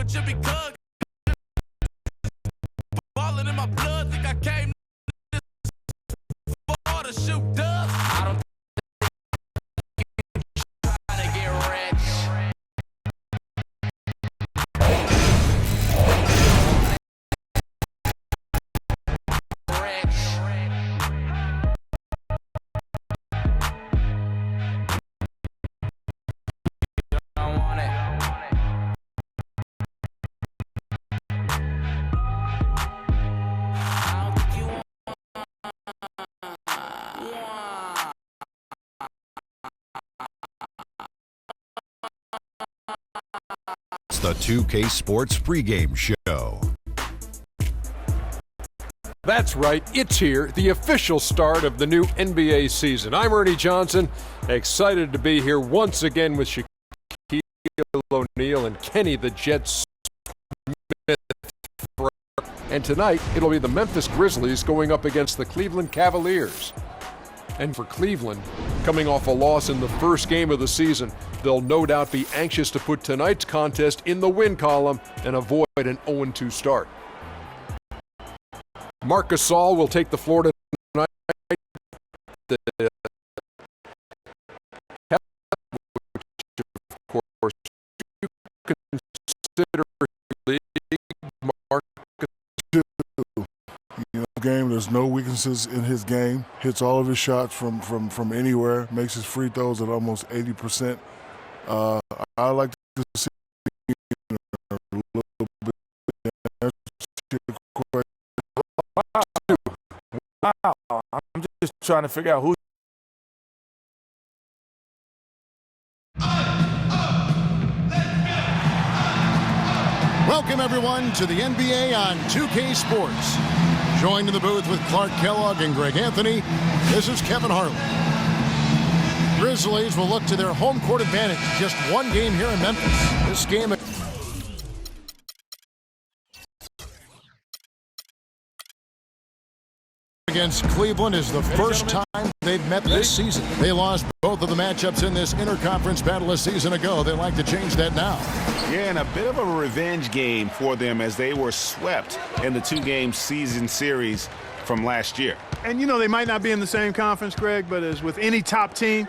it just because. Ballin' in my blood, think I came to shoot dubs. I don't try to get rich. The 2K Sports pregame show. That's right, it's here, the official start of the new NBA season. I'm Ernie Johnson, excited to be here once again with Shaquille O'Neal and Kenny the Jet Smith. And tonight, it'll be the Memphis Grizzlies going up against the Cleveland Cavaliers. And for Cleveland, coming off a loss in the first game of the season, they'll no doubt be anxious to put tonight's contest in the win column and avoid an 0-2 start. Marc Gasol will take the floor tonight. Of course, you consider Marc. Game. There's no weaknesses in his game. Hits all of his shots from anywhere. Makes his free throws at almost 80%. I like to see a little bit. Wow, I'm just trying to figure out who. Welcome everyone to the NBA on 2K Sports. Joined in the booth with Clark Kellogg and Greg Anthony, this is Kevin Harlan. Grizzlies will look to their home court advantage. Just one game here in Memphis. This game against Cleveland is the first time they've met this season. They lost both of the matchups in this interconference battle a season ago. They'd like to change that now. Yeah, and a bit of a revenge game for them as they were swept in the two-game season series from last year. And, you know, they might not be in the same conference, Greg, but as with any top team,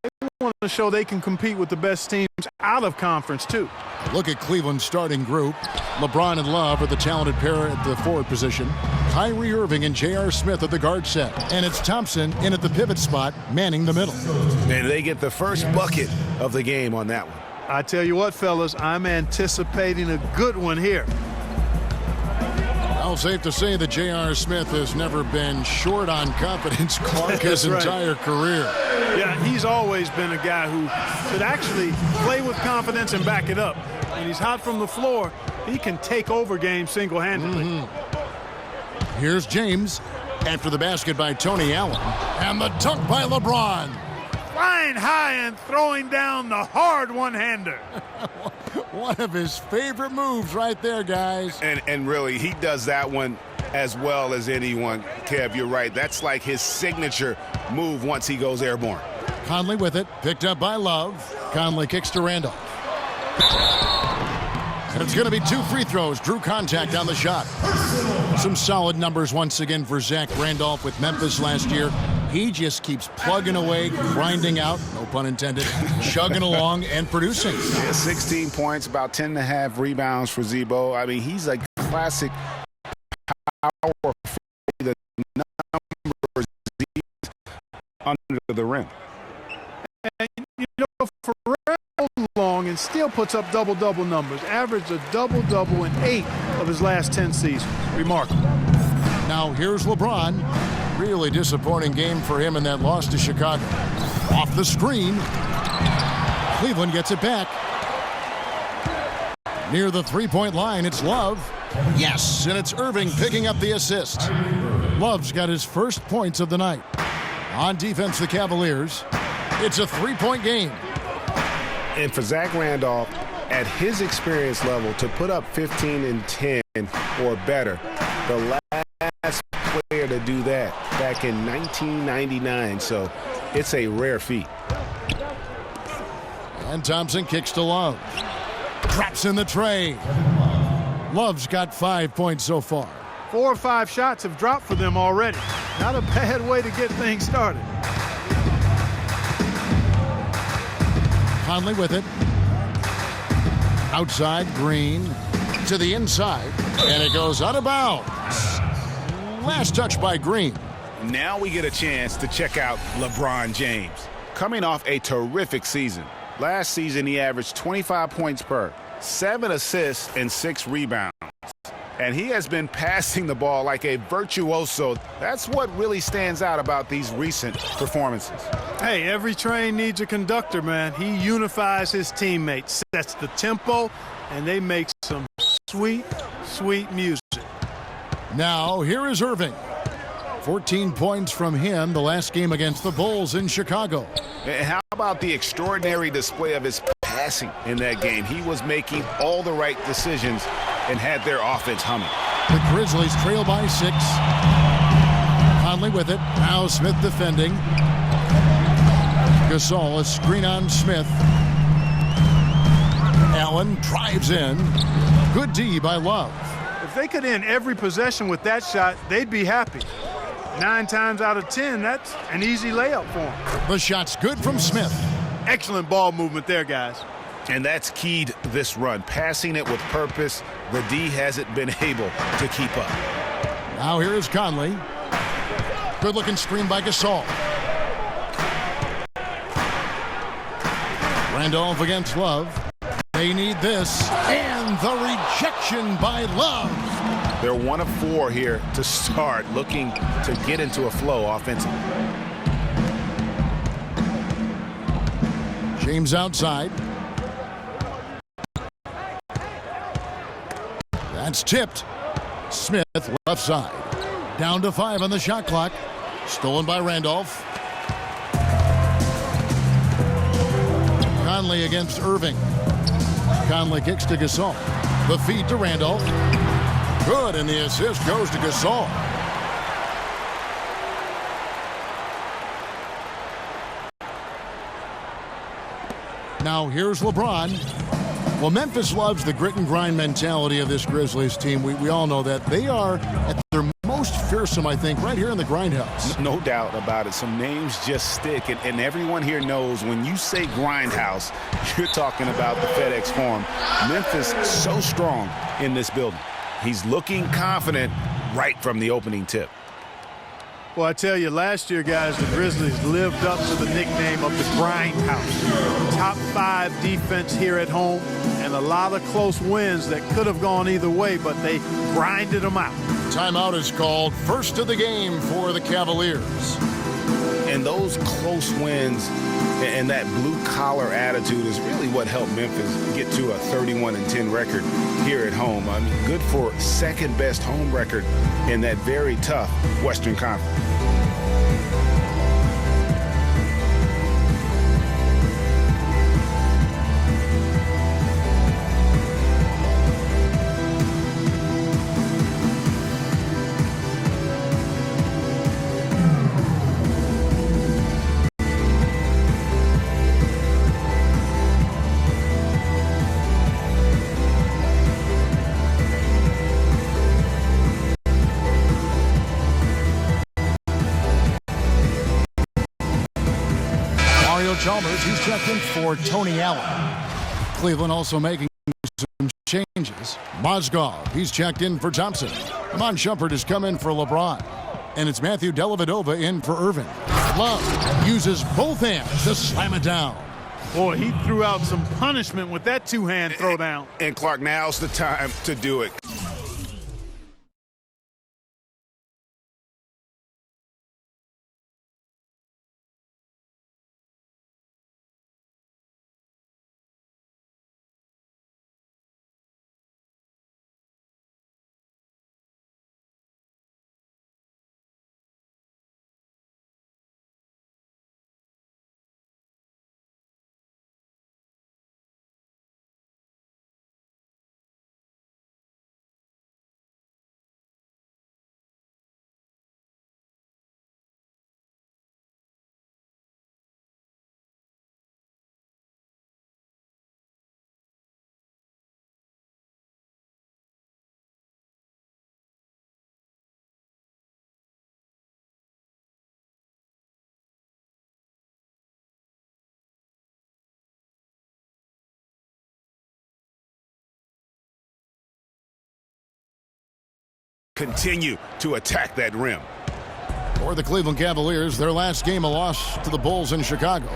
they want to show they can compete with the best teams out of conference, too. Look at Cleveland's starting group. LeBron and Love are the talented pair at the forward position. Kyrie Irving and J.R. Smith at the guard set. And it's Thompson in at the pivot spot, manning the middle. And they get the first bucket of the game on that one. I tell you what, fellas, I'm anticipating a good one here. Well, safe to say that J.R. Smith has never been short on confidence, Clark, his entire career. Yeah, he's always been a guy who could actually play with confidence and back it up. When he's hot from the floor, he can take over games single-handedly. Here's James after the basket by Tony Allen. And the dunk by LeBron. Flying high and throwing down the hard one-hander. One of his favorite moves right there, guys. And really, he does that one as well as anyone. Kev, you're right. That's like his signature move once he goes airborne. Conley with it, picked up by Love. Conley kicks to Randolph. And it's going to be 2 free throws. Drew contact on the shot. Some solid numbers once again for Zach Randolph with Memphis last year. He just keeps plugging away, grinding out, no pun intended, chugging along and producing. Yeah, 16 points, about 10.5 rebounds for Zebo. I mean, he's a classic power forward. The numbers under the rim. And, you know, for long and still puts up double-double numbers. Averaged a double-double in 8 of his last 10 seasons. Remarkable. Now here's LeBron. Really disappointing game for him in that loss to Chicago. Off the screen. Cleveland gets it back. Near the three-point line, it's Love. Yes, and it's Irving picking up the assist. Love's got his first points of the night. On defense, the Cavaliers. It's a three-point game. And for Zach Randolph, at his experience level, to put up 15 and 10 or better, the last player to do that back in 1999, so it's a rare feat. And Thompson kicks to Love. Traps in the tray. Love's got 5 points so far. 4 or 5 shots have dropped for them already. Not a bad way to get things started. Conley with it. Outside, Green to the inside, and it goes out of bounds. Last touch by Green. Now we get a chance to check out LeBron James. Coming off a terrific season. Last season, he averaged 25 points per, 7 assists, and 6 rebounds. And he has been passing the ball like a virtuoso. That's what really stands out about these recent performances. Hey, every train needs a conductor, man. He unifies his teammates, sets the tempo, and they make some sweet, sweet music. Now, here is Irving. 14 points from him the last game against the Bulls in Chicago. And how about the extraordinary display of his passing in that game? He was making all the right decisions and had their offense humming. The Grizzlies trail by 6. Conley with it. Now Smith defending. Gasol, a screen on Smith. Allen drives in. Good D by Love. If they could end every possession with that shot, they'd be happy. 9 times out of 10, that's an easy layup for them. The shot's good from Smith. Excellent ball movement there, guys. And that's keyed this run. Passing it with purpose. The D hasn't been able to keep up. Now here is Conley. Good-looking screen by Gasol. Randolph against Love. They need this. And the rejection by Love. They're 1 of 4 here to start, looking to get into a flow offensively. James outside. That's tipped. Smith left side. Down to 5 on the shot clock. Stolen by Randolph. Conley against Irving. Conley kicks to Gasol. The feed to Randolph. Good, and the assist goes to Gasol. Now here's LeBron. Well, Memphis loves the grit and grind mentality of this Grizzlies team. We all know that. They are at their most fearsome, I think, right here in the Grindhouse. No doubt about it. Some names just stick, and everyone here knows when you say Grindhouse, you're talking about the FedEx Forum. Memphis so strong in this building. He's looking confident right from the opening tip. Well, I tell you, last year, guys, the Grizzlies lived up to the nickname of the Grindhouse. Top 5 defense here at home, and a lot of close wins that could have gone either way, but they grinded them out. Timeout is called. First of the game for the Cavaliers. And those close wins and that blue-collar attitude is really what helped Memphis get to a 31-10 record here at home. I mean, good for second-best home record in that very tough Western Conference. Chalmers, he's checked in for Tony Allen. Cleveland also making some changes. Mozgov, he's checked in for Thompson. Amon Shumpert has come in for LeBron. And it's Matthew Dellavedova in for Irving. Love uses both hands to slam it down. Boy, he threw out some punishment with that 2-hand throwdown. And Clark, now's the time to do it. continue to attack that rim. For the Cleveland Cavaliers, their last game a loss to the Bulls in Chicago.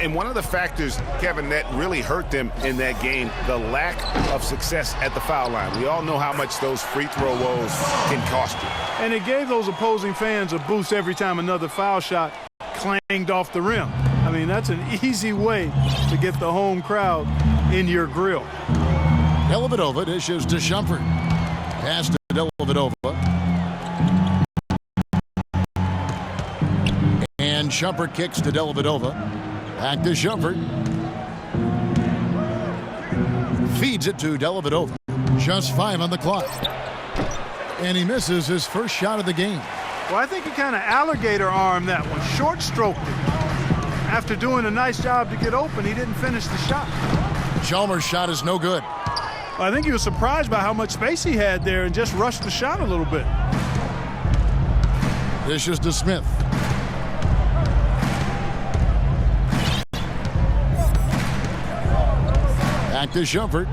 And one of the factors, Kevin, that really hurt them in that game, the lack of success at the foul line. We all know how much those free throw woes can cost you. And it gave those opposing fans a boost every time another foul shot clanged off the rim. I mean, that's an easy way to get the home crowd in your grill. Dellavedova dishes to Shumpert. Pass to Dellavedova. And Shumpert kicks to Dellavedova. Back to Shumpert. Feeds it to Dellavedova. Just 5 on the clock. And he misses his first shot of the game. Well, I think he kind of alligator armed that one, short stroked it. After doing a nice job to get open, he didn't finish the shot. Chalmers' shot is no good. Well, I think he was surprised by how much space he had there and just rushed the shot a little bit. Dishes to Smith. Back to Shumpert.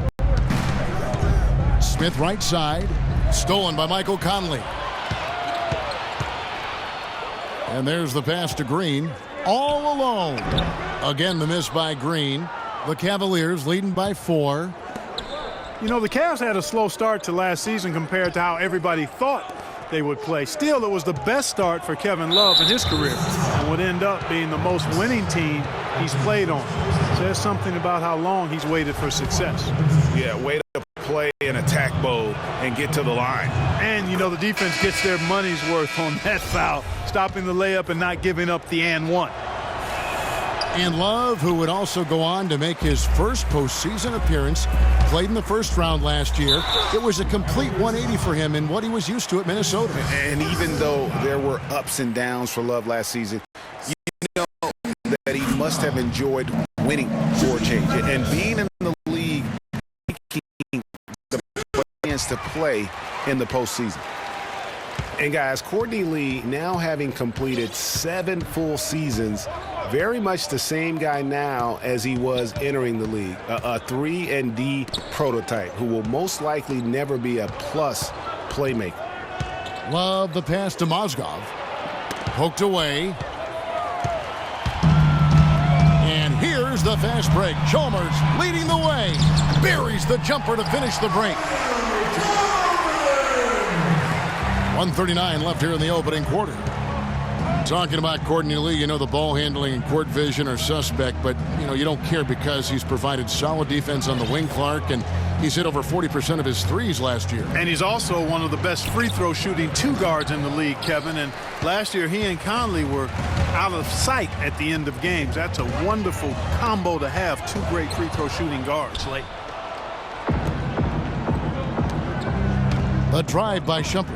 Smith right side. Stolen by Michael Conley. And there's the pass to Green. All alone. Again, the miss by Green. The Cavaliers leading by 4. You know, the Cavs had a slow start to last season compared to how everybody thought they would play. Still, it was the best start for Kevin Love in his career and would end up being the most winning team he's played on. Says something about how long he's waited for success. Yeah, way to play an attack mode and get to the line. And, you know, the defense gets their money's worth on that foul, stopping the layup and not giving up the and one. And Love, who would also go on to make his first postseason appearance, played in the first round last year. It was a complete 180 for him in what he was used to at Minnesota. And even though there were ups and downs for Love last season, you know that he must have enjoyed winning for a change. And being in the league, making the chance to play in the postseason. And guys, Courtney Lee, now having completed 7 full seasons, very much the same guy now as he was entering the league. A 3-and-D prototype who will most likely never be a plus playmaker. Love the pass to Mozgov. Poked away. And here's the fast break. Chalmers leading the way. Buries the jumper to finish the break. 1:39 left here in the opening quarter. Talking about Courtney Lee, you know the ball handling and court vision are suspect, but you know you don't care because he's provided solid defense on the wing, Clark, and he's hit over 40% of his threes last year. And he's also one of the best free throw shooting 2 guards in the league, Kevin. And last year he and Conley were out of sight at the end of games. That's a wonderful combo to have, 2 great free throw shooting guards late. A drive by Shumpert.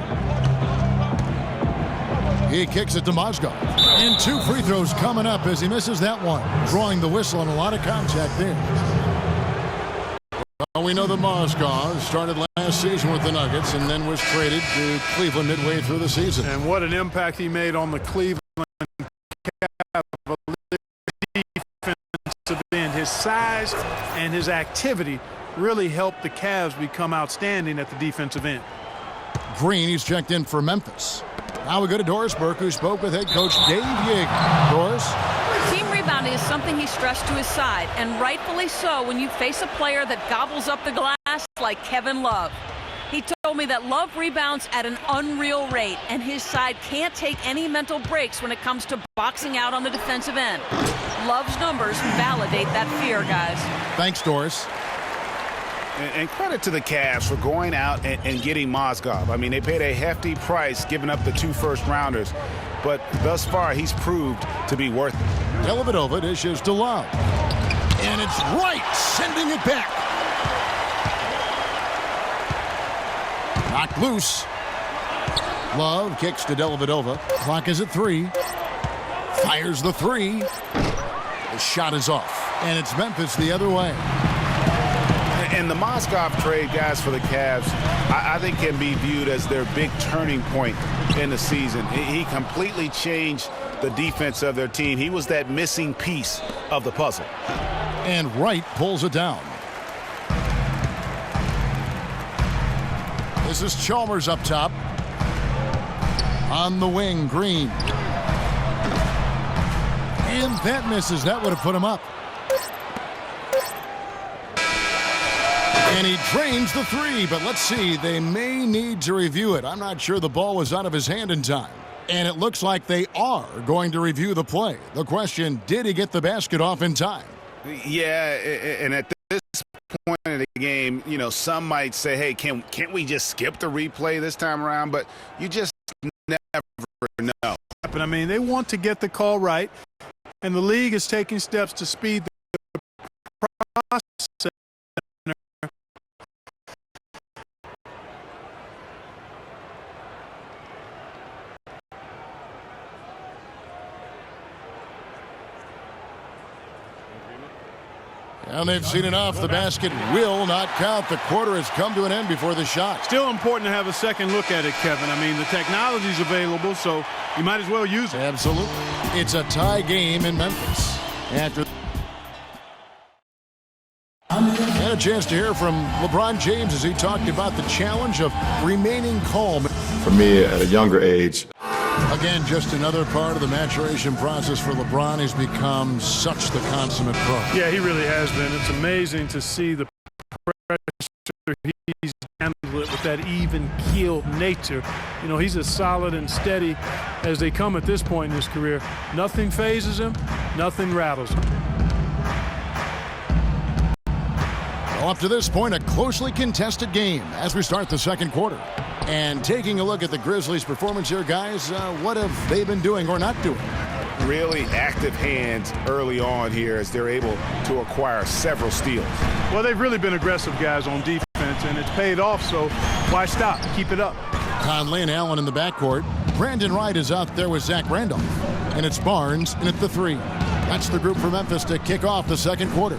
He kicks it to Mozgov. And 2 free throws coming up as he misses that one. Drawing the whistle and a lot of contact there. Well, we know that Mozgov started last season with the Nuggets and then was traded to Cleveland midway through the season. And what an impact he made on the Cleveland Cavaliers defensive end. His size and his activity really helped the Cavs become outstanding at the defensive end. Green, he's checked in for Memphis. Now we go to Doris Burke, who spoke with head coach Dave Yig. Doris? Team rebounding is something he stressed to his side, and rightfully so when you face a player that gobbles up the glass like Kevin Love. He told me that Love rebounds at an unreal rate, and his side can't take any mental breaks when it comes to boxing out on the defensive end. Love's numbers validate that fear, guys. Thanks, Doris. And credit to the Cavs for going out and getting Mozgov. I mean, they paid a hefty price giving up the 2 first-rounders, but thus far he's proved to be worth it. Dellavedova dishes to Love. And it's right, sending it back. Knocked loose. Love kicks to Dellavedova. Clock is at 3. Fires the 3. The shot is off. And it's Memphis the other way. And the Mozgov trade, guys, for the Cavs, I think can be viewed as their big turning point in the season. He completely changed the defense of their team. He was that missing piece of the puzzle. And Wright pulls it down. This is Chalmers up top. On the wing, Green. And that misses. That would have put him up. And he drains the three, but let's see. They may need to review it. I'm not sure the ball was out of his hand in time. And it looks like they are going to review the play. The question, did he get the basket off in time? Yeah, and at this point of the game, you know, some might say, hey, can't we just skip the replay this time around? But you just never know. But I mean, they want to get the call right, and the league is taking steps to speed the process. And they've seen enough. The basket will not count. The quarter has come to an end before the shot. Still important to have a second look at it, Kevin. I mean, the technology's available, so you might as well use it. Absolutely. It's a tie game in Memphis. After and a chance to hear from LeBron James as he talked about the challenge of remaining calm. For me, at a younger age. Again, just another part of the maturation process for LeBron. He's become such the consummate pro. Yeah, he really has been. It's amazing to see the pressure he's handled it with that even-keeled nature. You know, he's as solid and steady as they come at this point in his career. Nothing phases him, nothing rattles him. Well, up to this point, a closely contested game as we start the second quarter. And taking a look at the Grizzlies' performance here, guys, what have they been doing or not doing? Really active hands early on here as they're able to acquire several steals. Well, they've really been aggressive guys on defense, and it's paid off, so why stop? Keep it up. Conley and Allen in the backcourt. Brandon Wright is out there with Zach Randolph. And it's Barnes in at the three. That's the group for Memphis to kick off the second quarter.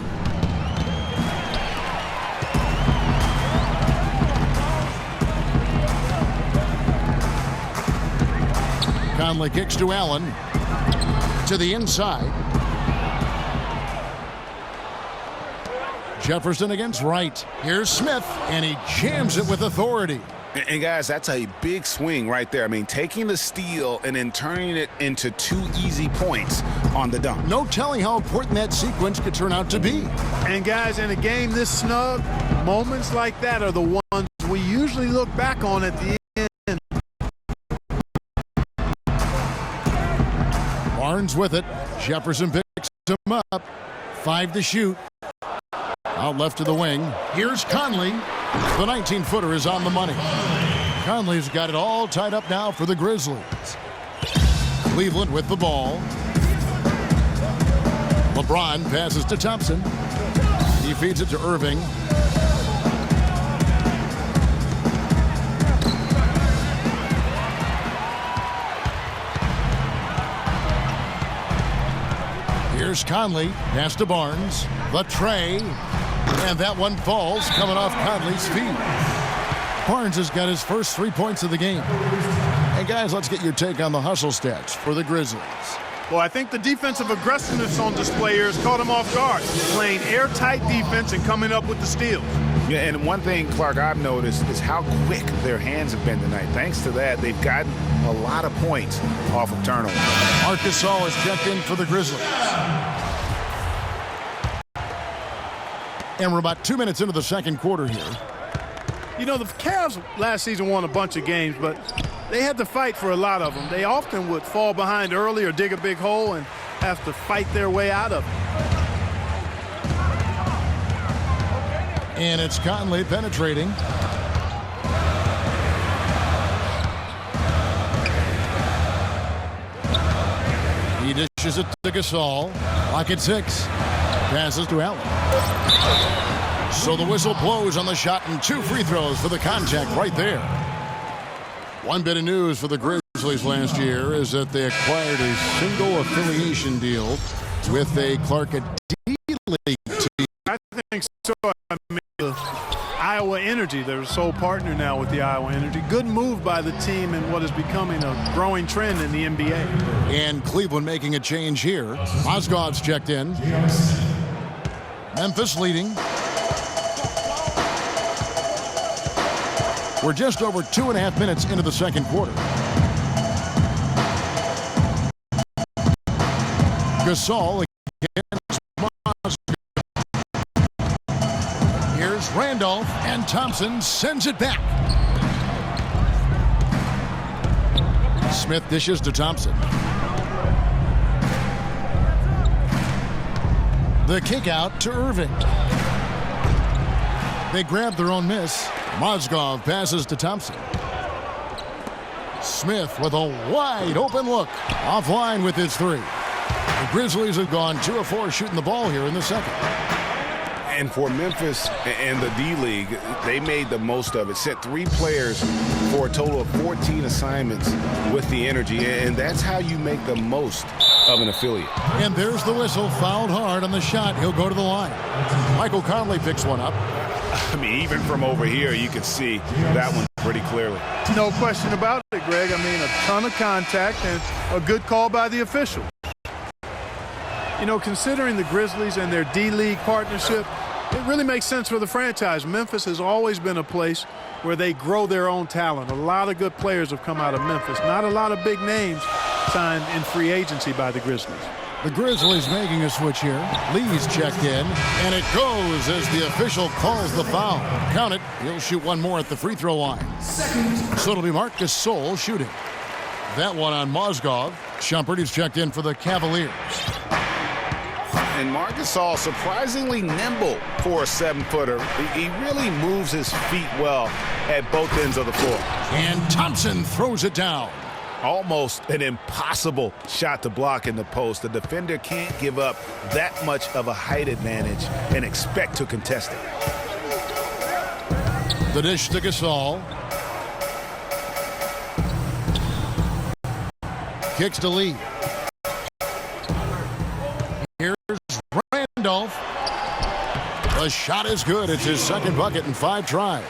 Conley kicks to Allen. To the inside. Jefferson against Wright. Here's Smith, and he jams it with authority. And guys, that's a big swing right there. I mean, taking the steal and then turning it into 2 easy points on the dunk. No telling how important that sequence could turn out to be. And guys, in a game this snug, moments like that are the ones we usually look back on at the end. Barnes with it. Jefferson picks him up. 5 to shoot. Out left to the wing. Here's Conley. The 19-footer is on the money. Conley's got it all tied up now for the Grizzlies. Cleveland with the ball. LeBron passes to Thompson. He feeds it to Irving. Here's Conley, pass to Barnes, the tray, and that one falls, coming off Conley's feet. Barnes has got his first 3 points of the game. And guys, let's get your take on the hustle stats for the Grizzlies. Well, I think the defensive aggressiveness on display here has caught him off guard, playing airtight defense and coming up with the steals. Yeah, and one thing, Clark, I've noticed is how quick their hands have been tonight. Thanks to that, they've gotten a lot of points off of turnovers. Marc Gasol is checked in for the Grizzlies. And we're about 2 minutes into the second quarter here. You know, the Cavs last season won a bunch of games, but they had to fight for a lot of them. They often would fall behind early or dig a big hole and have to fight their way out of it. And it's Conley penetrating. He dishes it to Gasol. Clock at 6. Passes to Allen. So the whistle blows on the shot and 2 free throws for the contact right there. One bit of news for the Grizzlies last year is that they acquired a single affiliation deal with a Clark D-League team. I think so. I mean, Iowa Energy, they're a sole partner now with the Iowa Energy. Good move by the team in what is becoming a growing trend in the NBA. And Cleveland making a change here. Mozgov's checked in. Memphis leading. We're just over 2.5 minutes into the second quarter. Gasol against Mozgov. Here's Randolph, and Thompson sends it back. Smith dishes to Thompson. The kick out to Irving. They grab their own miss. Mozgov passes to Thompson. Smith with a wide open look. Offline with his three. The Grizzlies have gone 2 of 4 shooting the ball here in the second. And for Memphis and the D-League, they made the most of it. Set 3 players for a total of 14 assignments with the energy. And that's how you make the most of an affiliate. And there's the whistle. Fouled hard on the shot. He'll go to the line. Michael Conley picks one up. I mean, even from over here, you can see that one pretty clearly. No question about it, Greg. I mean, a ton of contact and a good call by the official. You know, considering the Grizzlies and their D-League partnership, it really makes sense for the franchise. Memphis has always been a place where they grow their own talent. A lot of good players have come out of Memphis. Not a lot of big names signed in free agency by the Grizzlies. The Grizzlies making a switch here. Lee's checked in, and it goes as the official calls the foul. Count it. He'll shoot one more at the free throw line. So it'll be Marc Gasol shooting. That one on Mozgov. Shumpert is checked in for the Cavaliers. And Marc Gasol surprisingly nimble for a 7-footer. He really moves his feet well at both ends of the floor. And Thompson throws it down. Almost an impossible shot to block in the post. The defender can't give up that much of a height advantage and expect to contest it. The dish to Gasol. Kicks to Lee. Here's Randolph. The shot is good. It's his second bucket in 5 tries.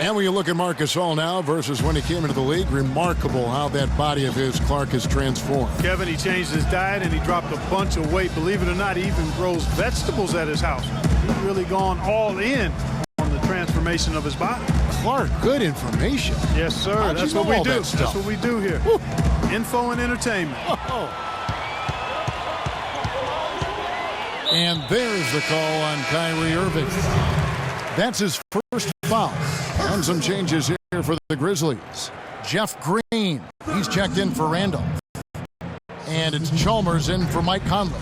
And when you look at Marc Gasol now versus when he came into the league, remarkable how that body of his, Clark, has transformed. Kevin, he changed his diet and he dropped a bunch of weight. Believe it or not, he even grows vegetables at his house. He's really gone all in on the transformation of his body. Clark, good information. Yes, sir. How'd That's you what know we all do. that stuff? That's what we do here. Woo. Info and entertainment. Oh. And there's the call on Kyrie Irving. That's his first foul. And some changes here for the Grizzlies. Jeff Green, he's checked in for Randolph. And it's Chalmers in for Mike Conley.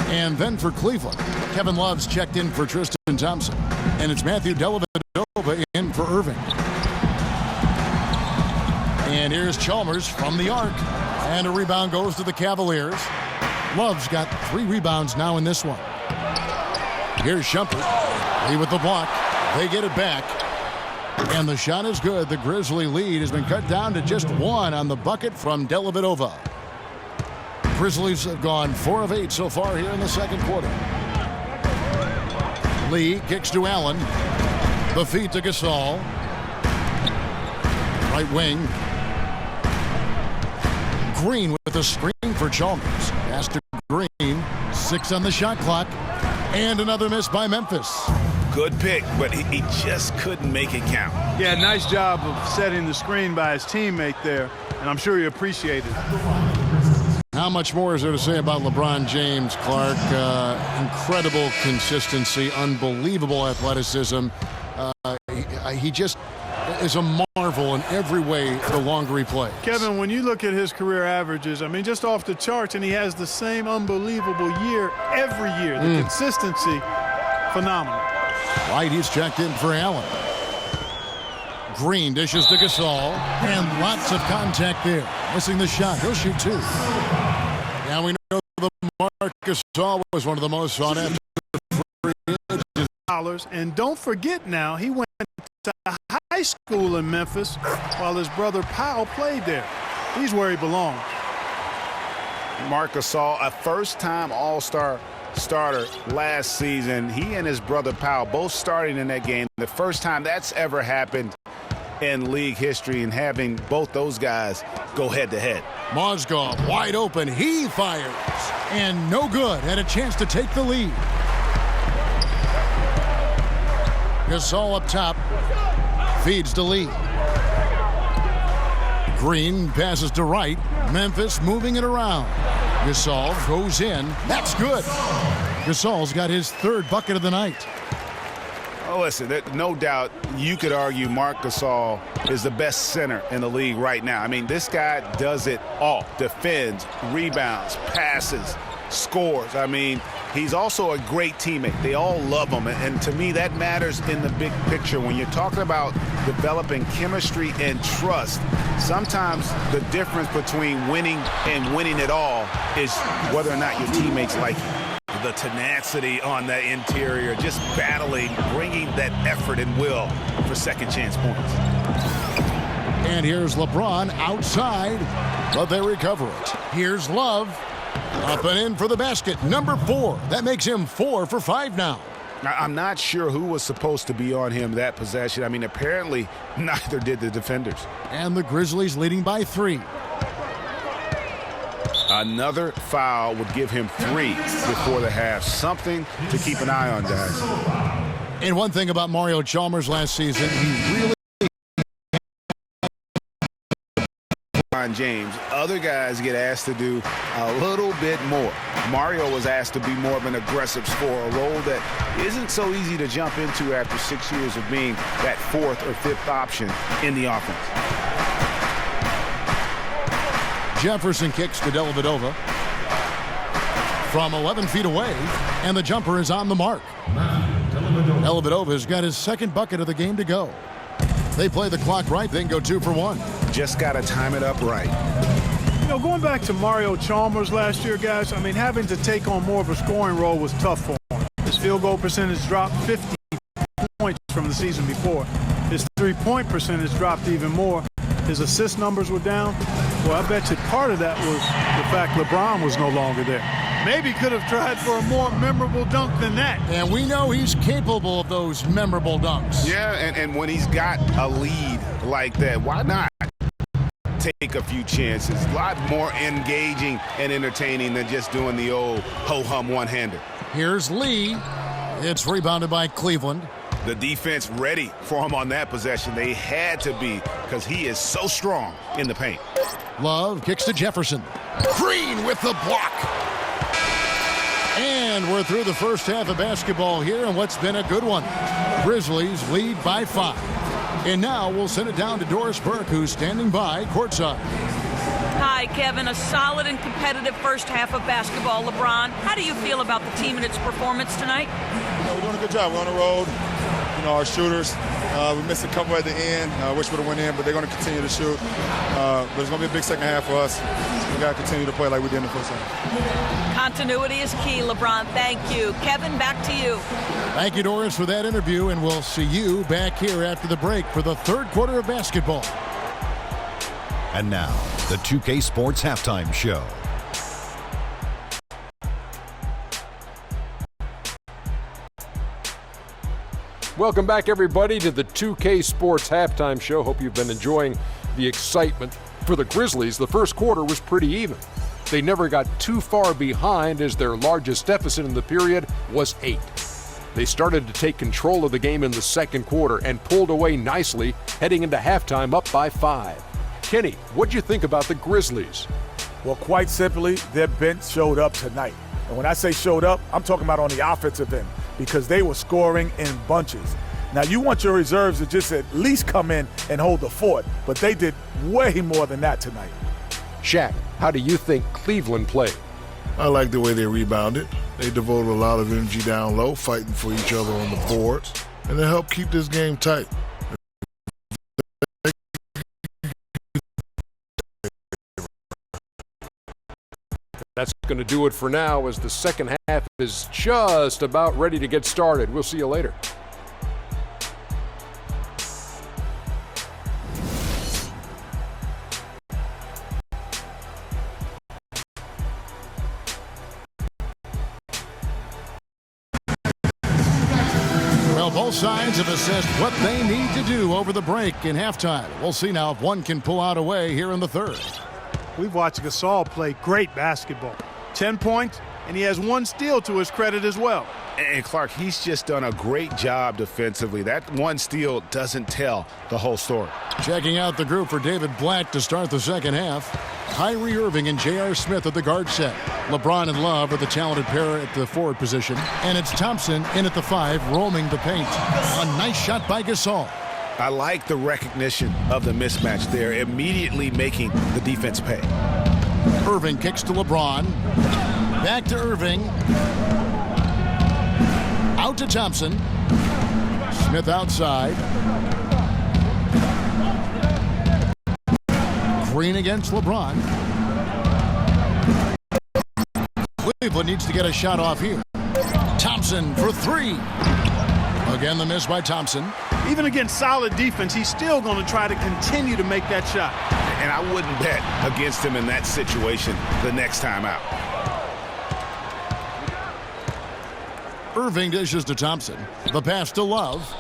And then for Cleveland, Kevin Love's checked in for Tristan Thompson. And it's Matthew Dellavedova in for Irving. And here's Chalmers from the arc. And a rebound goes to the Cavaliers. Love's got 3 rebounds now in this one. Here's Shumpert. Lee with the block. They get it back. And the shot is good. The Grizzly lead has been cut down to just 1 on the bucket from Dellavedova. Grizzlies have gone 4 of 8 so far here in the second quarter. Lee kicks to Allen. The feed to Gasol. Right wing. Green with the screen for Chalmers. Pass to Green. 6 on the shot clock. And another miss by Memphis. Good pick, but he just couldn't make it count. Yeah, nice job of setting the screen by his teammate there, and I'm sure he appreciated it. How much more is there to say about LeBron James, Clark? Incredible consistency, unbelievable athleticism. He just is a marvel in every way the longer he plays. Kevin, when you look at his career averages, I mean, just off the charts, and he has the same unbelievable year every year. The consistency, phenomenal. White, he's checked in for Allen. Green dishes to Gasol, and lots of contact there. Missing the shot. He'll shoot 2. Now we know the Marc Gasol was one of the most sought after free agents. And don't forget now, he went to high school in Memphis while his brother Powell played there. He's where he belongs. Marc Gasol, a first-time All-Star starter last season. He and his brother Powell both starting in that game. The first time that's ever happened in league history, and having both those guys go head-to-head. Mozgov wide open. He fires. And no good. Had a chance to take the lead. Gasol up top. Feeds to Lee. Green passes to right. Memphis moving it around. Gasol goes in. That's good. Gasol's got his third bucket of the night. Oh, listen, no doubt you could argue Marc Gasol is the best center in the league right now. I mean, this guy does it all. Defends, rebounds, passes, scores. I mean, he's also a great teammate. They all love him. And to me, that matters in the big picture. When you're talking about developing chemistry and trust, sometimes the difference between winning and winning it all is whether or not your teammates like you. The tenacity on the interior, just battling, bringing that effort and will for second chance points. And here's LeBron outside, but they recover it. Here's Love. Up and in for the basket. Number 4. That makes him 4 for 5 now. I'm not sure who was supposed to be on him that possession. I mean, apparently neither did the defenders. And the Grizzlies leading by 3. Another foul would give him 3 before the half. Something to keep an eye on, guys. And one thing about Mario Chalmers last season, he really James. Other guys get asked to do a little bit more. Mario was asked to be more of an aggressive scorer, a role that isn't so easy to jump into after 6 years of being that 4th or 5th option in the offense. Jefferson kicks to Dellavedova from 11 feet away, and the jumper is on the mark. Dellavedova's got his second bucket of the game to go. They play the clock right, then go 2 for 1. Just got to time it up right. You know, going back to Mario Chalmers last year, guys, I mean, having to take on more of a scoring role was tough for him. His field goal percentage dropped 50 points from the season before. His three-point percentage dropped even more. His assist numbers were down. Well, I bet you part of that was the fact LeBron was no longer there. Maybe could have tried for a more memorable dunk than that. And we know he's capable of those memorable dunks. Yeah, and when he's got a lead like that, why not take a few chances? A lot more engaging and entertaining than just doing the old ho-hum one-hander. Here's Lee. It's rebounded by Cleveland. The defense ready for him on that possession. They had to be, because he is so strong in the paint. Love kicks to Jefferson. Green with the block. And we're through the first half of basketball here, and what's been a good one. Grizzlies lead by 5. And now we'll send it down to Doris Burke, who's standing by courtside. Hi, Kevin. A solid and competitive first half of basketball. LeBron, how do you feel about the team and its performance tonight? We're doing a good job. We're on the road. You know, our shooters, we missed a couple at the end. Wish we would have went in, but they're going to continue to shoot. But it's going to be a big second half for us. We got to continue to play like we did in the first half. Continuity is key, LeBron. Thank you. Kevin, back to you. Thank you, Doris, for that interview, and we'll see you back here after the break for the third quarter of basketball. And now, the 2K Sports Halftime Show. Welcome back, everybody, to the 2K Sports Halftime Show. Hope you've been enjoying the excitement. For the Grizzlies, the first quarter was pretty even. They never got too far behind, as their largest deficit in the period was 8. They started to take control of the game in the second quarter and pulled away nicely, heading into halftime up by 5. Kenny, what'd you think about the Grizzlies? Well, quite simply, their bench showed up tonight. And when I say showed up, I'm talking about on the offensive end, because they were scoring in bunches. Now, you want your reserves to just at least come in and hold the fort, but they did way more than that tonight. Shaq, how do you think Cleveland played? I like the way they rebounded. They devoted a lot of energy down low, fighting for each other on the boards, and it helped keep this game tight. That's going to do it for now, as the second half is just about ready to get started. We'll see you later. Well, both sides have assessed what they need to do over the break in halftime. We'll see now if one can pull out away here in the third. We've watched Gasol play great basketball. 10 points, and he has 1 steal to his credit as well. And Clark, he's just done a great job defensively. That 1 steal doesn't tell the whole story. Checking out the group for David Black to start the second half. Kyrie Irving and J.R. Smith at the guard set. LeBron and Love are the talented pair at the forward position. And it's Thompson in at the 5, roaming the paint. A nice shot by Gasol. I like the recognition of the mismatch there, immediately making the defense pay. Irving kicks to LeBron. Back to Irving. Out to Thompson. Smith outside. Green against LeBron. Cleveland needs to get a shot off here. Thompson for 3. Again, the miss by Thompson. Even against solid defense, he's still going to try to continue to make that shot. And I wouldn't bet against him in that situation the next time out. Irving dishes to Thompson. The pass to Love.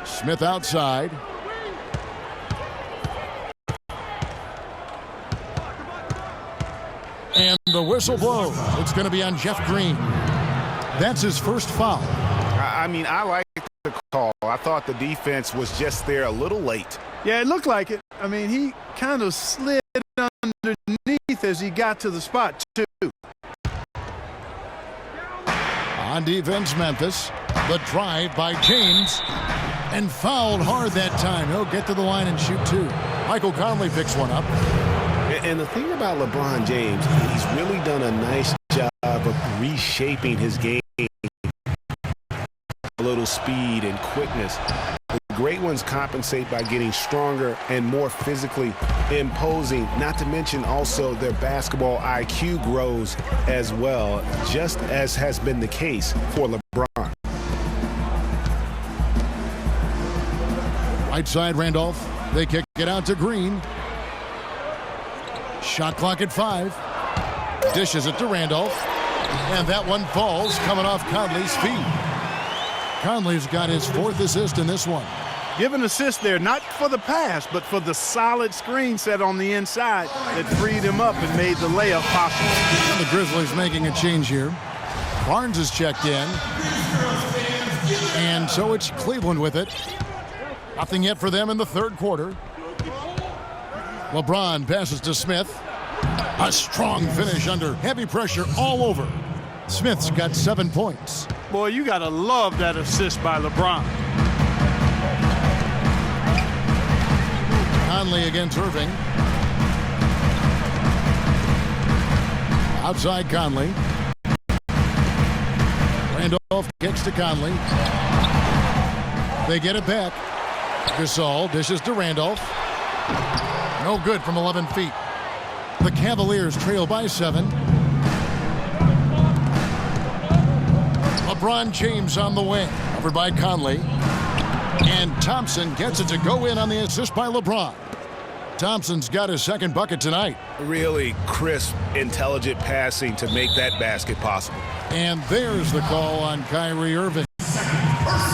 Smith outside. And the whistle blows. It's going to be on Jeff Green. That's his first foul. I mean, I like the call. I thought the defense was just there a little late. Yeah, it looked like it. I mean, he kind of slid underneath as he got to the spot, too. On defense, Memphis. The drive by James. And fouled hard that time. He'll get to the line and shoot 2. Michael Conley picks one up. And the thing about LeBron James, he's really done a nice job of reshaping his game. A little speed and quickness. The great ones compensate by getting stronger and more physically imposing, not to mention also their basketball IQ grows as well, just as has been the case for LeBron. Right side, Randolph. They kick it out to Green. Shot clock at 5. Dishes it to Randolph. And that one falls, coming off Conley's feet. Conley's got his 4th assist in this one. Give an assist there, not for the pass, but for the solid screen set on the inside that freed him up and made the layup possible. And the Grizzlies making a change here. Barnes is checked in. And so it's Cleveland with it. Nothing yet for them in the 3rd quarter. LeBron passes to Smith. A strong finish under heavy pressure all over. Smith's got 7 points. Boy, you got to love that assist by LeBron. Conley against Irving. Outside Conley. Randolph kicks to Conley. They get it back. Gasol dishes to Randolph. No good from 11 feet. The Cavaliers trail by 7. LeBron James on the wing. Covered by Conley. And Thompson gets it to go in on the assist by LeBron. Thompson's got his 2nd bucket tonight. Really crisp, intelligent passing to make that basket possible. And there's the call on Kyrie Irving.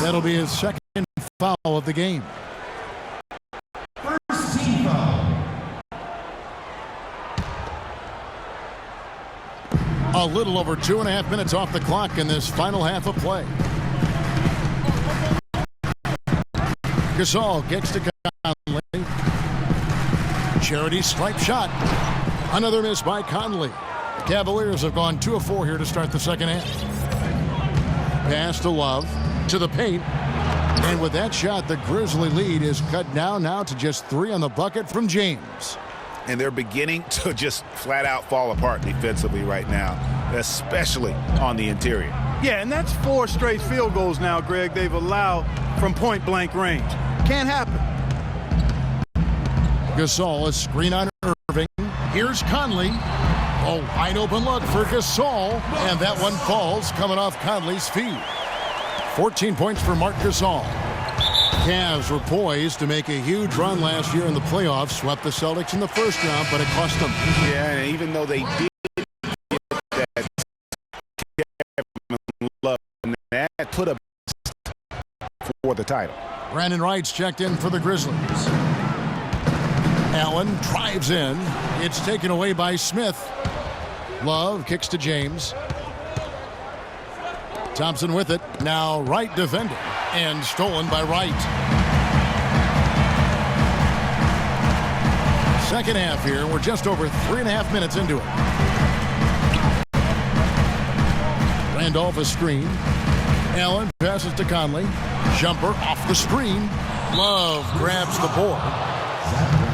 That'll be his 2nd foul of the game. First team foul. A little over 2.5 minutes off the clock in this final half of play. Gasol gets to Conley. Charity stripe shot. Another miss by Conley. The Cavaliers have gone 2 of 4 here to start the second half. Pass to Love. To the paint. And with that shot, the Grizzly lead is cut down now to just 3 on the bucket from James. And they're beginning to just flat out fall apart defensively right now, especially on the interior. Yeah, and that's 4 straight field goals now, Greg, they've allowed from point-blank range. Can't happen. Gasol, a screen on Irving. Here's Conley. A wide open look for Gasol. And that one falls, coming off Conley's feet. 14 points for Marc Gasol. Cavs were poised to make a huge run last year in the playoffs. Swept the Celtics in the first round, but it cost them. Yeah, and even though they did get that Kevin Love, that put up for the title. Brandon Wright's checked in for the Grizzlies. Allen drives in. It's taken away by Smith. Love kicks to James. Thompson with it. Now Wright defending. And stolen by Wright. Second half here. We're just over 3.5 minutes into it. Randolph a screen. Allen passes to Conley. Jumper off the screen. Love grabs the board.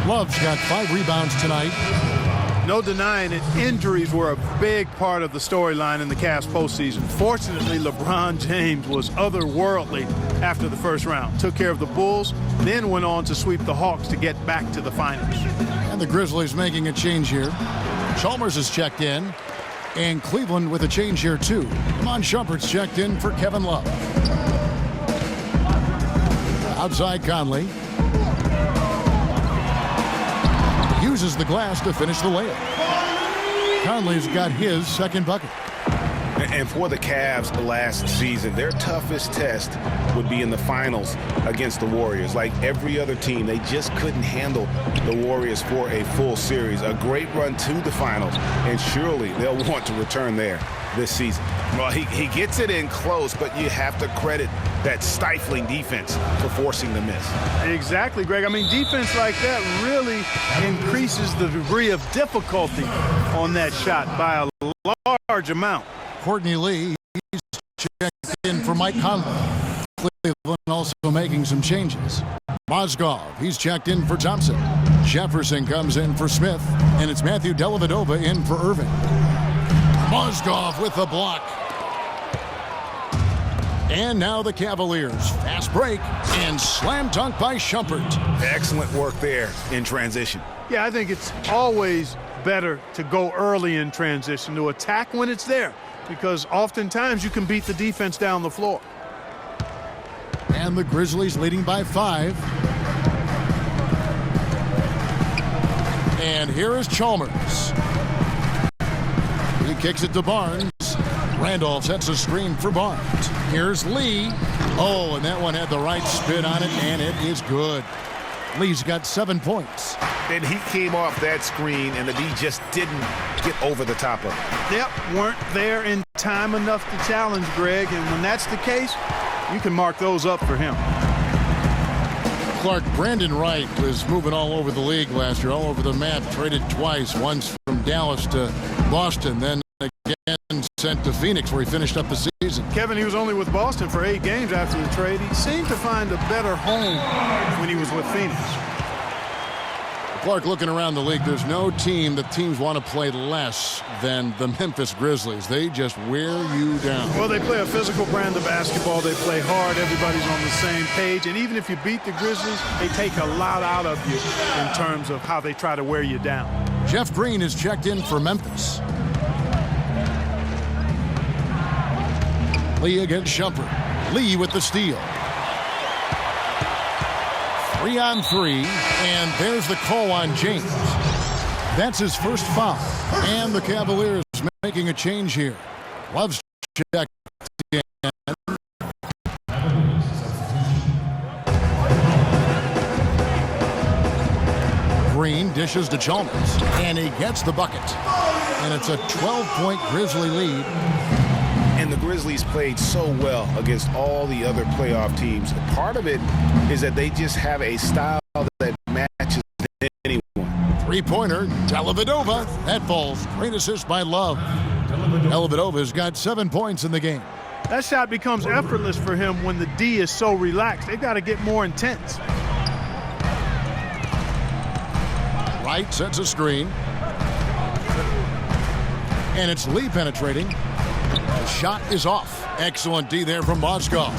Love's got 5 rebounds tonight. No denying it, injuries were a big part of the storyline in the Cavs postseason. Fortunately, LeBron James was otherworldly after the first round. Took care of the Bulls, then went on to sweep the Hawks to get back to the finals. And the Grizzlies making a change here. Chalmers is checked in. And Cleveland with a change here, too. Iman Shumpert's checked in for Kevin Love. Outside Conley. Uses the glass to finish the layup. Conley's got his second bucket. And for the Cavs last season, their toughest test would be in the finals against the Warriors. Like every other team, they just couldn't handle the Warriors for a full series. A great run to the finals, and surely they'll want to return there this season. Well, he gets it in close, but you have to credit that stifling defense for forcing the miss. Exactly, Greg. I mean, defense like that really increases the degree of difficulty on that shot by a large amount. Courtney Lee, he's checked in for Mike Conley. Cleveland also making some changes. Mozgov, he's checked in for Thompson. Jefferson comes in for Smith, and it's Matthew Dellavedova in for Irving. Mozgov with the block. And now the Cavaliers. Fast break and slam dunk by Shumpert. Excellent work there in transition. Yeah, I think it's always better to go early in transition, to attack when it's there, because oftentimes you can beat the defense down the floor. And the Grizzlies leading by 5. And here is Chalmers. He kicks it to Barnes. Randolph sets a screen for Barnes. Here's Lee. Oh, and that one had the right spin on it, and it is good. Lee's got 7 points. And he came off that screen, and the D just didn't get over the top of it. Yep, weren't there in time enough to challenge Greg, and when that's the case, you can mark those up for him. Clark, Brandon Wright was moving all over the league last year, all over the map, traded twice, once from Dallas to Boston, then again sent to Phoenix where he finished up the season. Kevin, he was only with Boston for 8 games after the trade. He seemed to find a better home when he was with Phoenix. Clark, looking around the league, there's no team that teams want to play less than the Memphis Grizzlies. They just wear you down. Well, they play a physical brand of basketball. They play hard. Everybody's on the same page. And even if you beat the Grizzlies, they take a lot out of you in terms of how they try to wear you down. Jeff Green is checked in for Memphis. Lee against Shumpert. Lee with the steal. 3-on-3, and there's the call on James. That's his first foul. And the Cavaliers making a change here. Love's checked in. Green dishes to Chalmers, and he gets the bucket. And it's a 12-point Grizzly lead. And the Grizzlies played so well against all the other playoff teams. Part of it is that they just have a style that matches anyone. Three-pointer, Dellavedova. That falls. Great assist by Love. Dellavedova's got 7 points in the game. That shot becomes effortless for him when the D is so relaxed. They've got to get more intense. Wright sets a screen. And it's Lee penetrating. The shot is off. Excellent D there from Mozgov.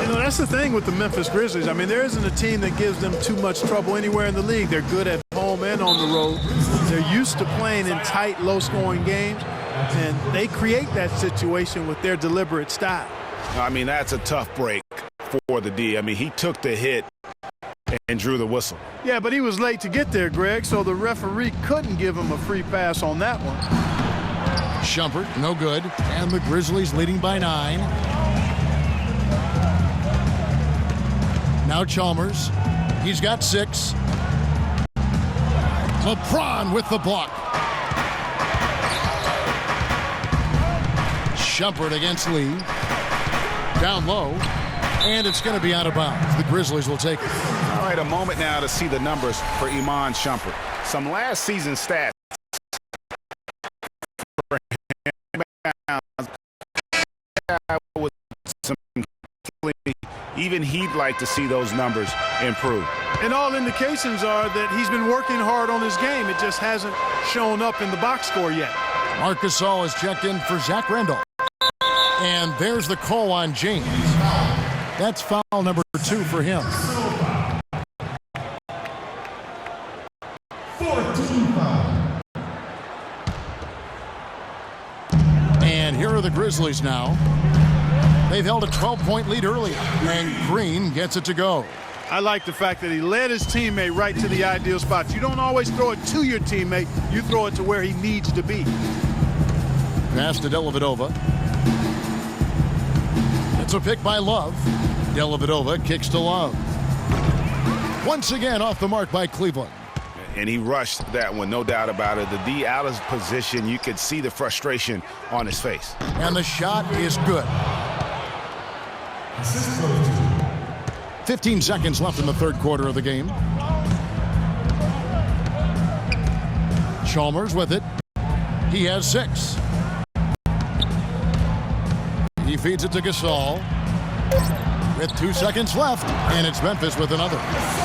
You know, that's the thing with the Memphis Grizzlies. I mean, there isn't a team that gives them too much trouble anywhere in the league. They're good at home and on the road. They're used to playing in tight, low-scoring games, and they create that situation with their deliberate style. I mean, that's a tough break for the D. I mean, he took the hit and drew the whistle. Yeah, but he was late to get there, Greg, so the referee couldn't give him a free pass on that one. Shumpert, no good. And the Grizzlies leading by 9. Now Chalmers. He's got 6. LeBron with the block. Shumpert against Lee. Down low. And it's going to be out of bounds. The Grizzlies will take it. All right, a moment now to see the numbers for Iman Shumpert. Some last season stats. Even he'd like to see those numbers improve. And all indications are that he's been working hard on his game. It just hasn't shown up in the box score yet. Marc Gasol has checked in for Zach Randolph. And there's the call on James. That's foul number 2 for him. 14 foul. And here are the Grizzlies now. They've held a 12-point lead earlier, and Green gets it to go. I like the fact that he led his teammate right to the ideal spot. You don't always throw it to your teammate. You throw it to where he needs to be. Pass to Dellavedova. It's a pick by Love. Dellavedova kicks to Love. Once again off the mark by Cleveland. And he rushed that one, no doubt about it. The D out of position, you could see the frustration on his face. And the shot is good. 15 seconds left in the third quarter of the game. Chalmers with it. He has 6. He feeds it to Gasol. With 2 seconds left, and it's Memphis with another.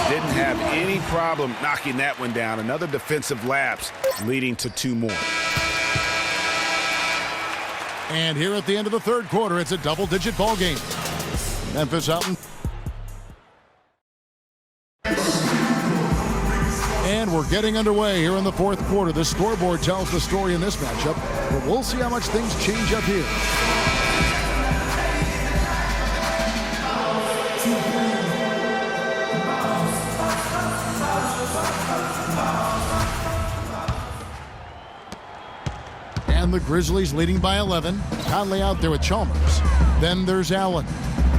Didn't have any problem knocking that one down. Another defensive lapse leading to 2 more. And here at the end of the third quarter, it's a double-digit ball game. Memphis out. And we're getting underway here in the fourth quarter. The scoreboard tells the story in this matchup, but we'll see how much things change up here. And the Grizzlies leading by 11. Conley out there with Chalmers. Then there's Allen.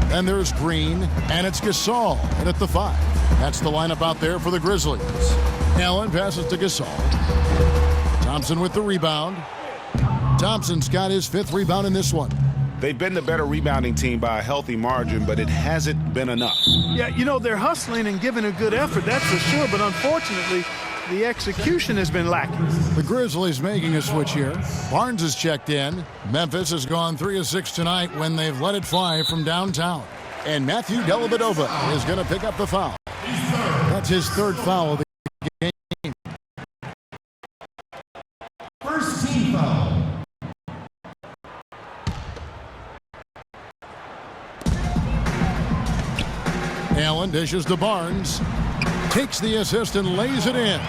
Then there's Green. And it's Gasol. And at the 5. That's the lineup out there for the Grizzlies. Allen passes to Gasol. Thompson with the rebound. Thompson's got his 5th rebound in this one. They've been the better rebounding team by a healthy margin, but it hasn't been enough. Yeah, you know, they're hustling and giving a good effort, that's for sure. But unfortunately, the execution has been lacking. The Grizzlies making a switch here. Barnes has checked in. Memphis has gone 3 of 6 tonight when they've let it fly from downtown. And Matthew Dellavedova is going to pick up the foul. That's his 3rd foul of the game. First team foul. Allen dishes to Barnes. Takes the assist and lays it in.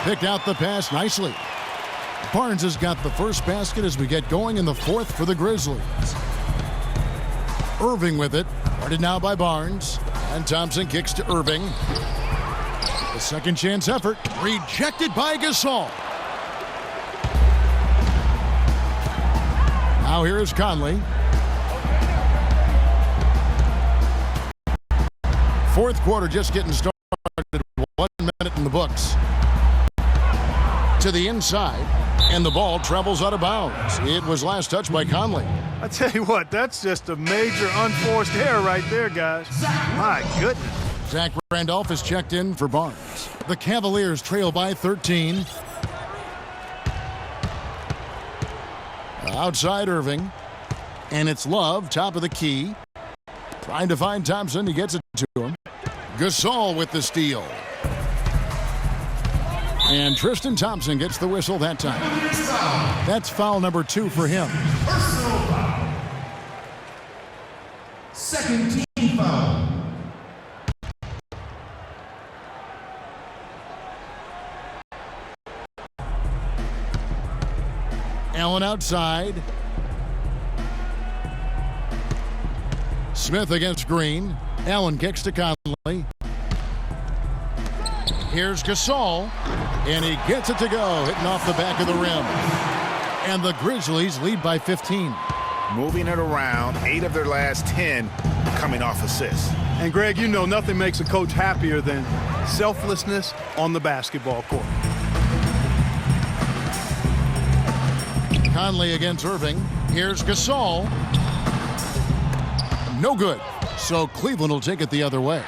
Picked out the pass nicely. Barnes has got the first basket as we get going in the 4th for the Grizzlies. Irving with it. Guarded now by Barnes. And Thompson kicks to Irving. The second chance effort. Rejected by Gasol. Now here is Conley. 4th quarter just getting started. 1 minute in the books. To the inside, and the ball travels out of bounds. It was last touched by Conley. I tell you what, that's just a major unforced error right there, guys. My goodness. Zach Randolph is checked in for Barnes. The Cavaliers trail by 13. Outside Irving. And it's Love, top of the key. Trying to find Thompson. He gets it to him. Gasol with the steal. And Tristan Thompson gets the whistle that time. That's foul number 2 for him. Personal foul. Second team foul. Allen outside. Smith against Green. Allen kicks to Conley. Here's Gasol, and he gets it to go, hitting off the back of the rim. And the Grizzlies lead by 15. Moving it around, 8 of their last 10 coming off assists. And Greg, you know nothing makes a coach happier than selflessness on the basketball court. Conley against Irving. Here's Gasol. No good. So Cleveland will take it the other way.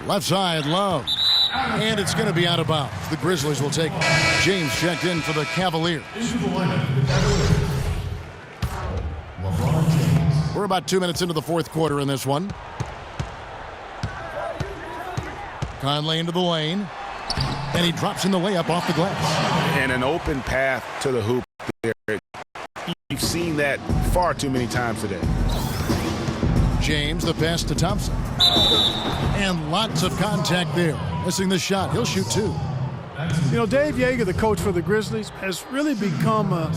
Left side, Love. And it's going to be out of bounds. The Grizzlies will take James checked in for the Cavaliers. We're about 2 minutes into the fourth quarter in this one. Conley into the lane. And he drops in the layup off the glass. And an open path to the hoop there. You've seen that far too many times today. James, the pass to Thompson. And lots of contact there. Missing the shot. He'll shoot two. You know, Dave Yeager, the coach for the Grizzlies, has really become a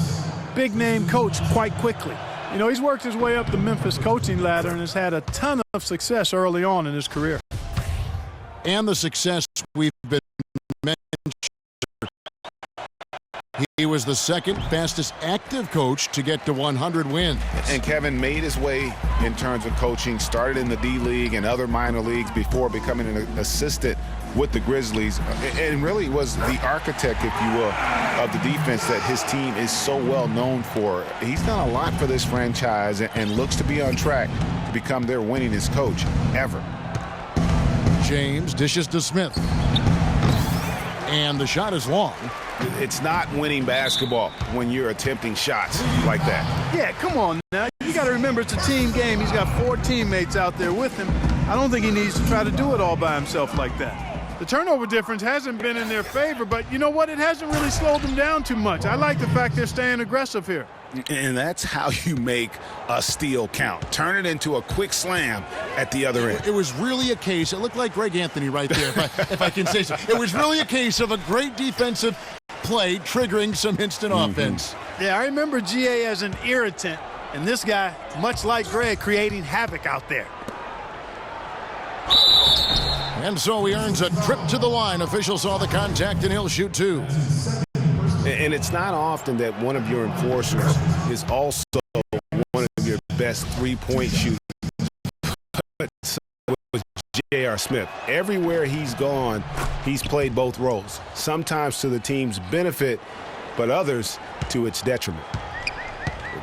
big-name coach quite quickly. You know, he's worked his way up the Memphis coaching ladder and has had a ton of success early on in his career. And the success we've been mentioning. He was the second fastest active coach to get to 100 wins. And Kevin made his way in terms of coaching, started in the D-League and other minor leagues before becoming an assistant with the Grizzlies, and really was the architect, if you will, of the defense that his team is so well known for. He's done a lot for this franchise and looks to be on track to become their winningest coach ever. James dishes to Smith. And the shot is long. It's not winning basketball when you're attempting shots like that. Yeah, come on now. You got to remember it's a team game. He's got 4 teammates out there with him. I don't think he needs to try to do it all by himself like that. The turnover difference hasn't been in their favor, but you know what? It hasn't really slowed them down too much. I like the fact they're staying aggressive here. And that's how you make a steal count. Turn it into a quick slam at the other end. It was really a case, it looked like Greg Anthony right there, if I can say so. It was really a case of a great defensive play triggering some instant offense. Yeah, I remember GA as an irritant, and this guy, much like Greg, creating havoc out there. And so he earns a trip to the line. Officials saw the contact, and he'll shoot two. And it's not often that one of your enforcers is also one of your best three-point shooters. With J.R. Smith, everywhere he's gone, he's played both roles, sometimes to the team's benefit, but others to its detriment.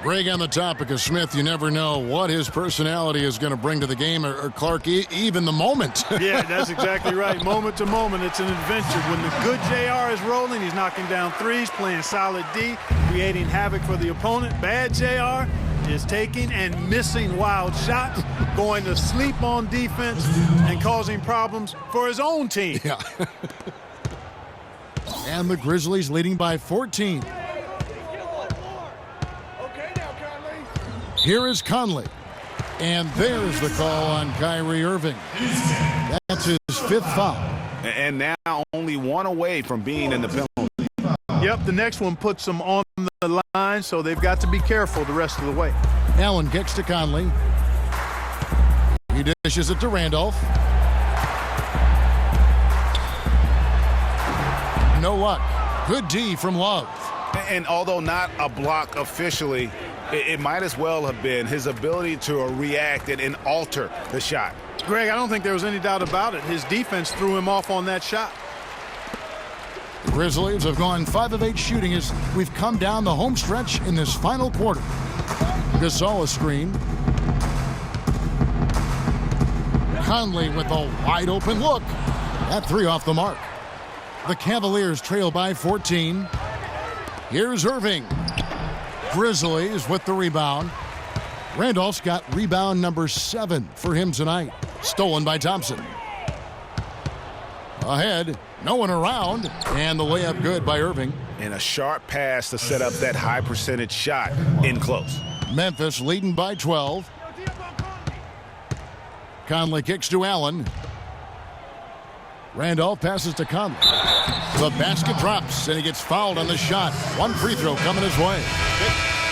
Greg, on the topic of Smith, you never know what his personality is going to bring to the game, or Clark, even the moment. Yeah, that's exactly right. Moment to moment, it's an adventure. When the good JR is rolling, he's knocking down threes, playing solid D, creating havoc for the opponent. Bad JR is taking and missing wild shots, going to sleep on defense, and causing problems for his own team. Yeah. And the Grizzlies leading by 14. Here is Conley. And there's the call on Kyrie Irving. That's his 5th foul. And now only one away from being in the penalty. Yep, the next one puts them on the line, so they've got to be careful the rest of the way. Allen kicks to Conley. He dishes it to Randolph. No luck. Good D from Love. And although not a block officially, it might as well have been his ability to react and alter the shot. Greg, I don't think there was any doubt about it. His defense threw him off on that shot. The Grizzlies have gone 5 of 8 shooting as we've come down the home stretch in this final quarter. Gasol a screen. Conley with a wide open look. That 3 off the mark. The Cavaliers trail by 14. Here's Irving. Grizzlies with the rebound. Randolph's got rebound number 7 for him tonight. Stolen by Thompson. Ahead, no one around, and the layup good by Irving. And a sharp pass to set up that high percentage shot in close. Memphis leading by 12. Conley kicks to Allen. Randolph passes to Conley. The basket drops, and he gets fouled on the shot. One free throw coming his way.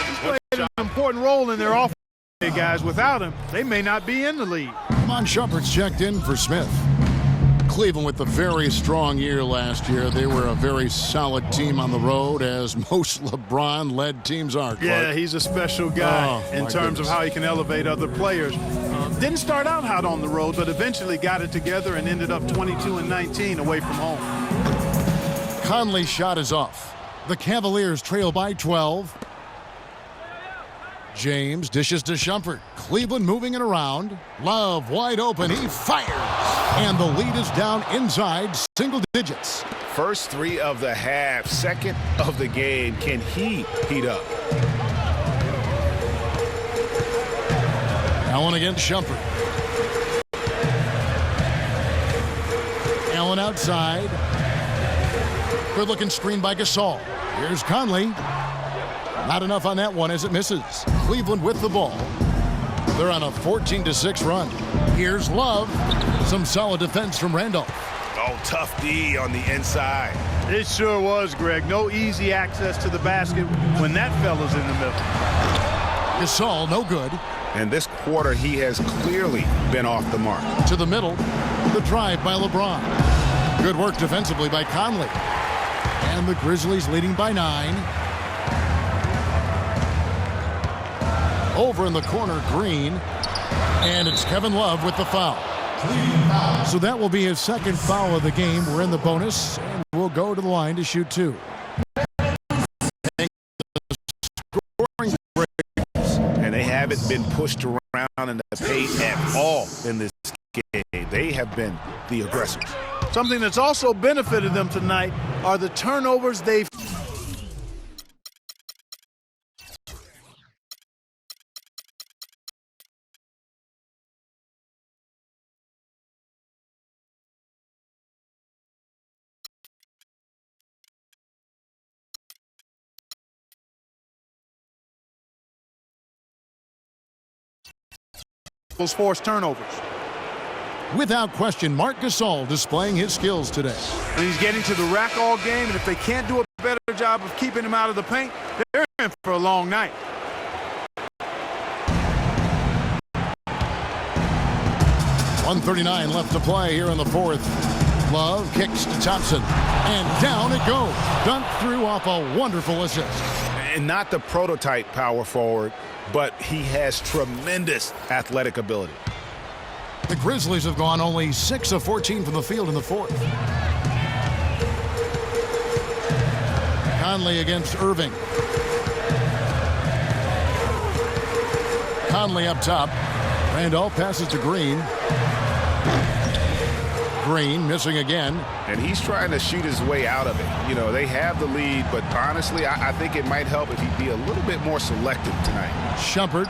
He's played an important role in their offense, guys. Without him, they may not be in the league. Mon Shumpert's checked in for Smith. Cleveland with a very strong year last year. They were a very solid team on the road, as most LeBron-led teams are. Clark. Yeah, he's a special guy in terms of how he can elevate other players. Didn't start out hot on the road, but eventually got it together and ended up 22-19 away from home. Conley's shot is off. The Cavaliers trail by 12. James dishes to Shumpert. Cleveland moving it around. Love wide open. He fires. And the lead is down inside single digits. First three of the half, second of the game. Can he heat up? Allen against Shumpert. Allen outside. Good looking screen by Gasol. Here's Conley. Not enough on that one as it misses. Cleveland with the ball. They're on a 14-6 run. Here's Love. Some solid defense from Randolph. Oh, tough D on the inside. It sure was, Greg. No easy access to the basket when that fella's in the middle. Gasol, no good. And this quarter, he has clearly been off the mark. To the middle. The drive by LeBron. Good work defensively by Conley. And the Grizzlies leading by 9. Over in the corner, Green. And it's Kevin Love with the foul. So that will be his second foul of the game. We're in the bonus, and we'll go to the line to shoot 2. And they haven't been pushed around in the paint at all in this game. They have been the aggressors. Something that's also benefited them tonight are the turnovers they've. Those forced turnovers. Without question, Marc Gasol displaying his skills today. And he's getting to the rack all game, and if they can't do a better job of keeping him out of the paint, they're in for a long night. .139 left to play here in the fourth. Love kicks to Thompson, and down it goes. Dunked through off a wonderful assist. And not the prototype power forward, but he has tremendous athletic ability. The Grizzlies have gone only 6 of 14 from the field in the fourth. Conley against Irving. Conley up top. Randolph passes to Green. Green missing again. And he's trying to shoot his way out of it. You know, they have the lead, but honestly, I think it might help if he'd be a little bit more selective tonight. Shumpert.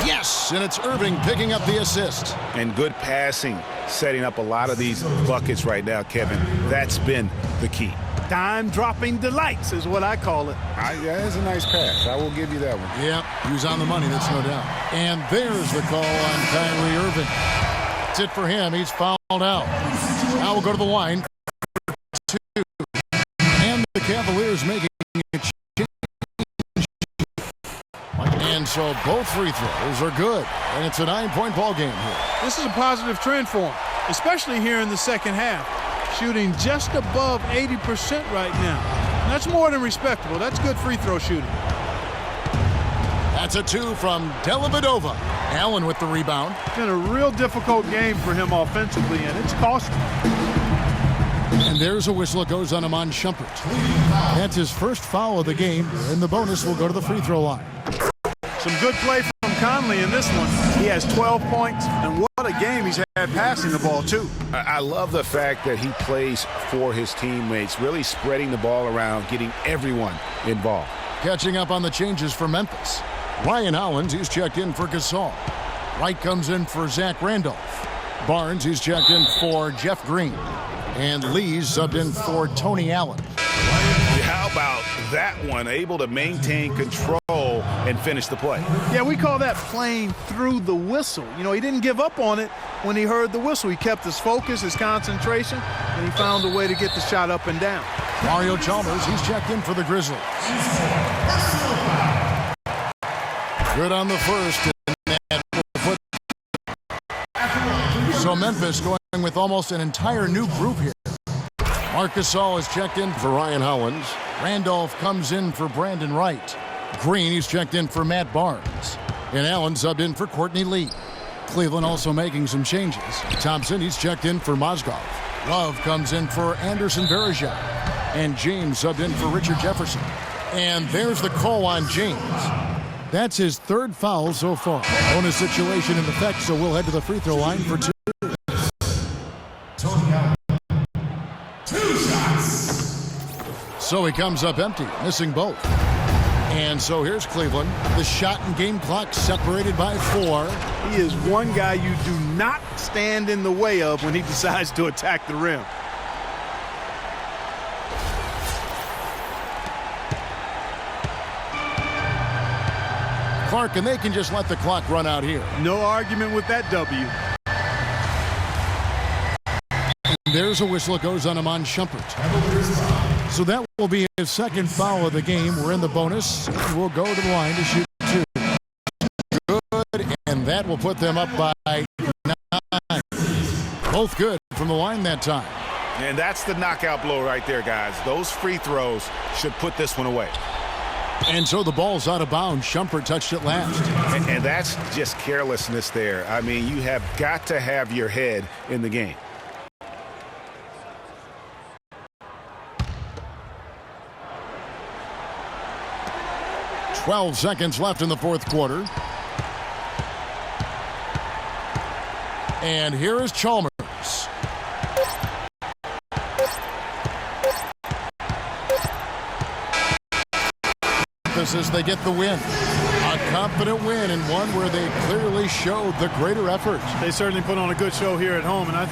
Yes, and it's Irving picking up the assist. And good passing, setting up a lot of these buckets right now, Kevin. That's been the key. Dime-dropping delights is what I call it. That's a nice pass. I will give you that one. Yeah, he was on the money, that's no doubt. And there's the call on Kyrie Irving. That's it for him. He's fouled out. Now we'll go to the line for 2. And the Cavaliers making a change. And so both free throws are good. And it's a 9-point ball game here. This is a positive trend for him, especially here in the second half. Shooting just above 80% right now. That's more than respectable. That's good free throw shooting. That's a 2 from Dellavedova. Allen with the rebound. It's been a real difficult game for him offensively, and it's costing. And there's a whistle. It goes on him on Shumpert. That's his first foul of the game. In the bonus, we'll go to the free throw line. Some good play from Conley in this one. He has 12 points, and what a game he's had passing the ball, too. I love the fact that he plays for his teammates, really spreading the ball around, getting everyone involved. Catching up on the changes for Memphis. Ryan Hollins, he's checked in for Gasol. Wright comes in for Zach Randolph. Barnes, he's checked in for Jeff Green. And Lee's subbed in for Tony Allen. How about that one? Able to maintain control and finish the play. Yeah, we call that playing through the whistle. You know, he didn't give up on it when he heard the whistle. He kept his focus, his concentration, and he found a way to get the shot up and down. Mario Chalmers, he's checked in for the Grizzlies. Good on the first. So Memphis going with almost an entire new group here. Marc Gasol is checked in for Ryan Hollins. Randolph comes in for Brandon Wright. Green, he's checked in for Matt Barnes. And Allen subbed in for Courtney Lee. Cleveland also making some changes. Thompson, he's checked in for Mozgov. Love comes in for Anderson Varejao. And James subbed in for Richard Jefferson. And there's the call on James. That's his third foul so far. Bonus situation in effect, so we'll head to the free throw line for two. Tony Allen. 2 shots. So he comes up empty, missing both. And so here's Cleveland. The shot and game clock separated by 4. He is one guy you do not stand in the way of when he decides to attack the rim. Clark, and they can just let the clock run out here. No argument with that W. There's a whistle. It goes on him on Shumpert. So that will be his second foul of the game. We're in the bonus. And we'll go to the line to shoot 2. Good, and that will put them up by 9. Both good from the line that time. And that's the knockout blow right there, guys. Those free throws should put this one away. And so the ball's out of bounds. Shumpert touched it last. And that's just carelessness there. I mean, you have got to have your head in the game. "12 seconds left in the fourth quarter. And here is Chalmers. As they get the win. A confident win, and one where they clearly showed the greater effort. They certainly put on a good show here at home, and I think